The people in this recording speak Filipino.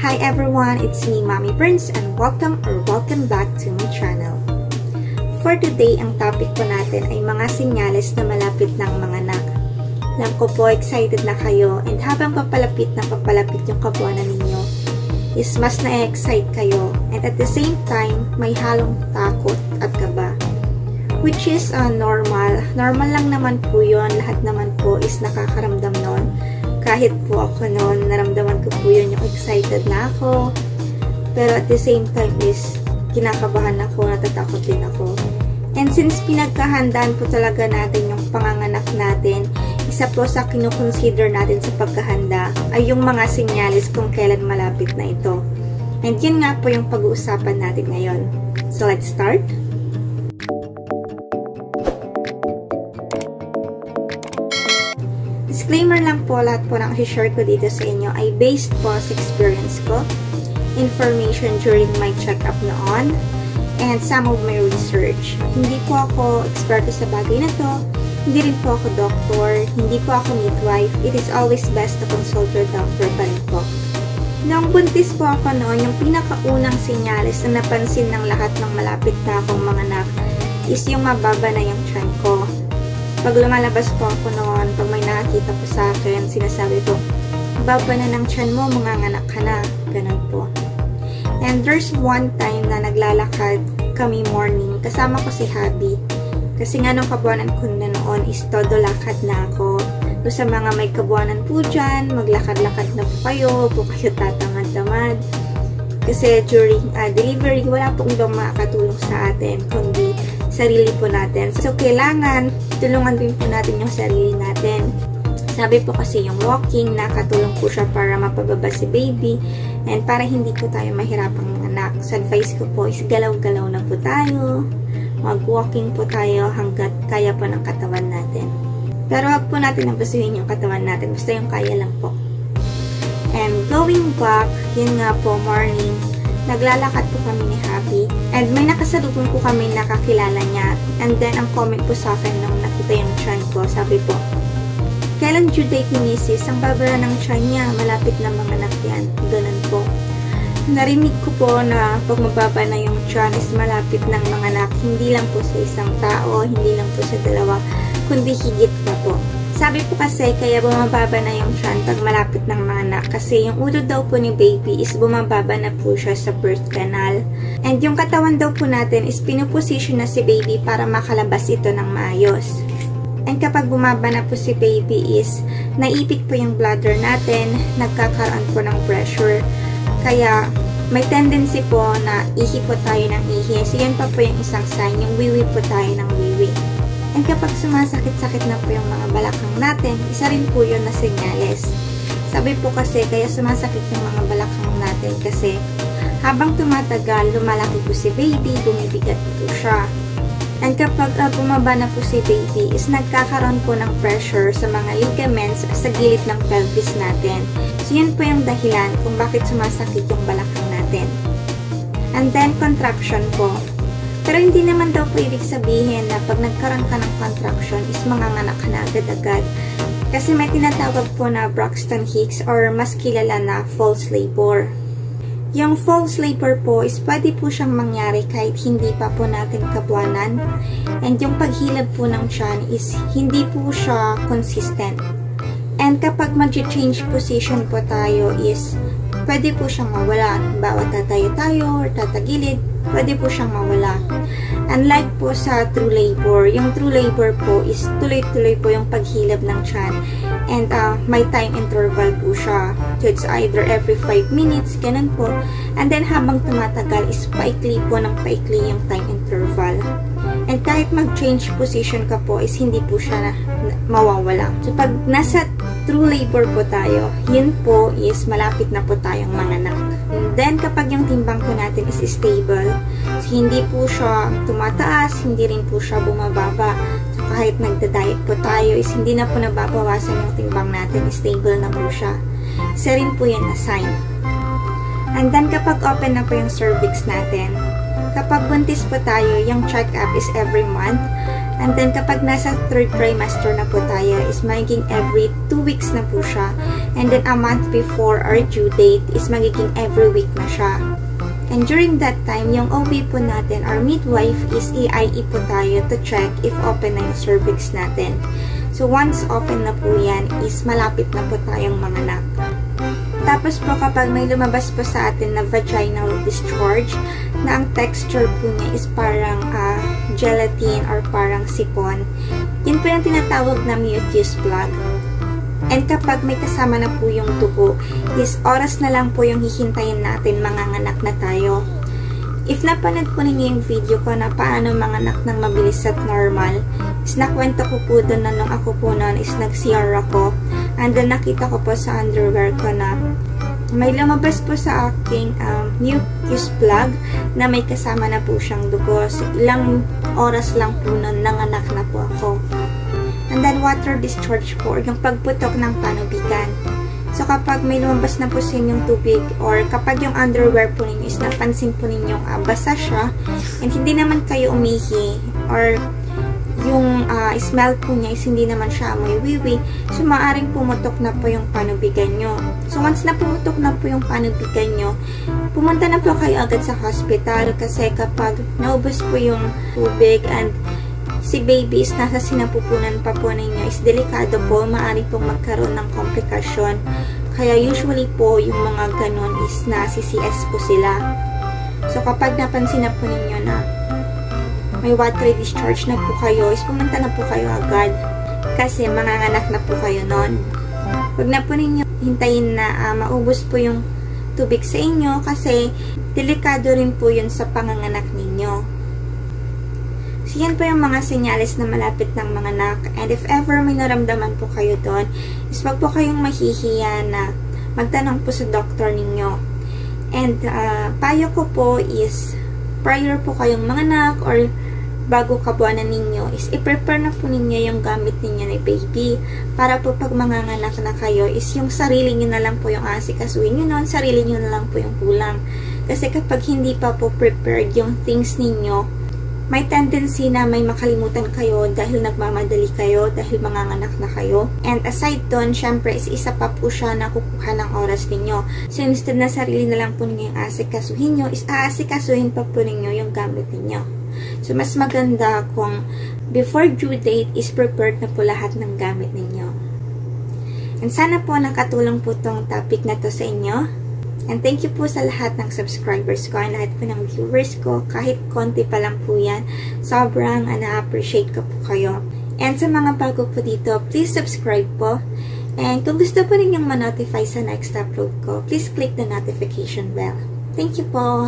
Hi everyone, it's me, Mommy Burns, and welcome back to my channel. For today, ang topic po natin ay mga senyales na malapit ng manganak. Alam ko po, excited na kayo, and habang papalapit yung kabuwanan ninyo, is mas na-excite kayo, and at the same time, may halong takot at kaba. Which is normal. Normal lang naman po yun, lahat naman po is nakakaramdam nun. Kahit po ako noon, naramdaman ko po yun, yung excited na ako. Pero at the same time is, kinakabahan ako, natatakot din ako. And since pinagkahandaan po talaga natin yung panganganak natin, isa po sa kinukonsider natin sa pagkahanda ay yung mga senyales kung kailan malapit na ito. And yun nga po yung pag-uusapan natin ngayon. So let's start! Disclaimer lang po, lahat po ng i-share ko dito sa inyo ay based po sa experience ko, information during my check-up noon, and some of my research. Hindi po ako eksperto sa bagay na to, hindi rin po ako doctor, hindi po ako midwife. It is always best to consult your doctor pa rin po. Noong buntis po ako noon, yung pinakaunang senyales na napansin ng lahat ng malapit na akong manganak is yung mababa na yung tiyan ko. Pag lumalabas po ako noon, pag may nakakita po sa akin, sinasabi ko, baba na ng tiyan mo, manganganak ka na. Ganun po. And there's one time na naglalakad kami morning, kasama ko si Habi. Kasi nga nung kabuwanan ko na noon is todo lakad na ako. So, sa mga may kabuwanan po dyan, maglakad-lakad na po kayo tatamad-tamad. Kasi during delivery, wala pong ibang makakatulong sa atin, kundi sarili po natin. So, kailangan tulungan din po natin yung sarili natin. Sabi po kasi yung walking, nakatulong po siya para mapababa si baby and para hindi po tayo mahirapang manganak. So, advice ko po is galaw-galaw na po tayo. Mag-walking po tayo hanggat kaya po ng katawan natin. Pero wag po natin nabasuhin yung katawan natin. Basta yung kaya lang po. And going back, yun nga po, morning, naglalakad po kami ni Happy. And may nakasalubong po kami nakakilala niya. And then, ang comment po sa akin nung nakita yung tiyan ko, sabi po, kailan due date ni Mrs. Ang babara ng tiyan niya, malapit na manganak yan. Ganun po. Narinig ko po na pag mababa na yung tiyan is malapit ng manganak. Hindi lang po sa isang tao, hindi lang po sa dalawa, kundi higit pa po. Sabi po kasi, kaya bumababa na yung tiyan pag malapit ng manganak kasi yung ulo daw po ni baby is bumababa na po siya sa birth canal. And yung katawan daw po natin is pinuposition na si baby para makalabas ito ng maayos. And kapag bumaba na po si baby is naipit po yung bladder natin, nagkakaroon po ng pressure. Kaya may tendency po na ihi po tayo ng ihi. So yan pa po yung isang sign, yung wiwi po tayo ng wiwi. And kapag sumasakit-sakit na po yung mga balakang natin, isa rin po yun na senyales. Sabi po kasi, kaya sumasakit yung mga balakang natin kasi habang tumatagal, lumalaki po si baby, bumibigat po siya. And kapag bumaba na po si baby, is nagkakaroon po ng pressure sa mga ligaments sa gilid ng pelvis natin. So yun po yung dahilan kung bakit sumasakit yung balakang natin. And then, contraction po. Pero hindi naman daw po ibig sabihin na pag nagkaroon ka ng contraction is manganganak ka na agad-agad. Kasi may tinatawag po na Braxton Hicks or mas kilala na false labor. Yung false labor po is pwede po siyang mangyari kahit hindi pa po natin kabuwanan. And yung paghilab po ng tiyan is hindi po siya consistent. And kapag mag-change position po tayo is pwede po siyang mawala. Bawat tatayo tayo or tatagilid, pwede po siyang mawala. Unlike po sa true labor, yung true labor po is tuloy-tuloy po yung paghilab ng tiyan. And may time interval po siya. So it's either every 5 minutes, ganun po. And then habang tumatagal is paikli po ng paikli yung time interval. And kahit mag-change position ka po is hindi po siya mawawala. So pag nasa true labor po tayo, yun po is malapit na po tayong manganak. And then kapag yung timbang po natin is stable, so hindi po siya tumataas, hindi rin po siya bumababa. So kahit nagda-diet po tayo is hindi na po nababawasan yung timbang natin, stable na po siya. Isa rin po yun na sign. And then kapag open na po yung cervix natin, kapag buntis po tayo, yung check-up is every month. And then, kapag nasa 3rd trimester na po tayo, is magiging every 2 weeks na po siya. And then, a month before our due date is magiging every week na siya. And during that time, yung OB po natin, our midwife, is EIE po tayo to check if open na yung cervix natin. So, once open na po yan, is malapit na po tayong manganak. Tapos po, kapag may lumabas po sa atin na vaginal discharge, na ang texture po niya is parang gelatin or parang sipon, yun po yung tinatawag na mucus plug. And kapag may kasama na po yung dugo, is oras na lang po yung hihintayin natin manganganak na tayo. If napanood po ninyo yung video ko na paano manganak ng mabilis at normal, is nakwento ko po doon na nung ako po noon is nag-CR ako. And then nakita ko po sa underwear ko na may lumabas po sa aking mucus plug na may kasama na po siyang dugo. So, ilang oras lang po noon nanganak na po ako. And then water discharge po, yung pagputok ng panubigan. So, kapag may lumabas na po sa inyong tubig or kapag yung underwear po ninyo is napansin po ninyong basa siya and hindi naman kayo umihi or yung smell po niya is hindi naman siya amoy wiwi, so maaaring pumutok na po yung panubigan nyo. So, once na pumutok na po yung panubigan nyo, pumunta na po kayo agad sa hospital kasi kapag naubos po yung tubig and si baby is nasa sinapupunan pa po ninyo, is delikado po, maaari pong magkaroon ng komplikasyon. Kaya usually po, yung mga ganon is nasi-CS po sila. So, kapag napansin na po ninyo na may watery discharge na po kayo, is pumunta na po kayo agad kasi manganganak na po kayo nun. Huwag na po ninyo hintayin na maubos po yung tubig sa inyo kasi delikado rin po yun sa panganganak ninyo. So, yan po yung mga senyales na malapit ng manganak. And if ever may naramdaman po kayo doon, is wag po kayong mahihiya na magtanong po sa doktor ninyo. And payo ko po is prior po kayong manganak or bago kabuanan ninyo is i-prepare na po ninyo yung gamit ninyo ni baby para po pag manganganak na kayo is yung sarili nyo na lang po yung asikasuhin nyo nun, sarili nyo na lang po yung kulang. Kasi kapag hindi pa po prepared yung things ninyo, may tendency na may makalimutan kayo dahil nagmamadali kayo, dahil manganganak na kayo. And aside doon, syempre, is isa pa po siya na kukuha ng oras ninyo. So, instead na sarili na lang po ninyo yung aasikasuhin nyo, is aasikasuhin pa po ninyo yung gamit ninyo. So, mas maganda kung before due date is prepared na po lahat ng gamit ninyo. And sana po nakatulong po tong topic na to sa inyo. And thank you po sa lahat ng subscribers ko and lahat po ng viewers ko. Kahit konti pa lang po yan, sobrang na-appreciate ko po kayo. And sa mga bago po dito, please subscribe po. And kung gusto po ninyong ma-notify sa next upload ko, please click the notification bell. Thank you po!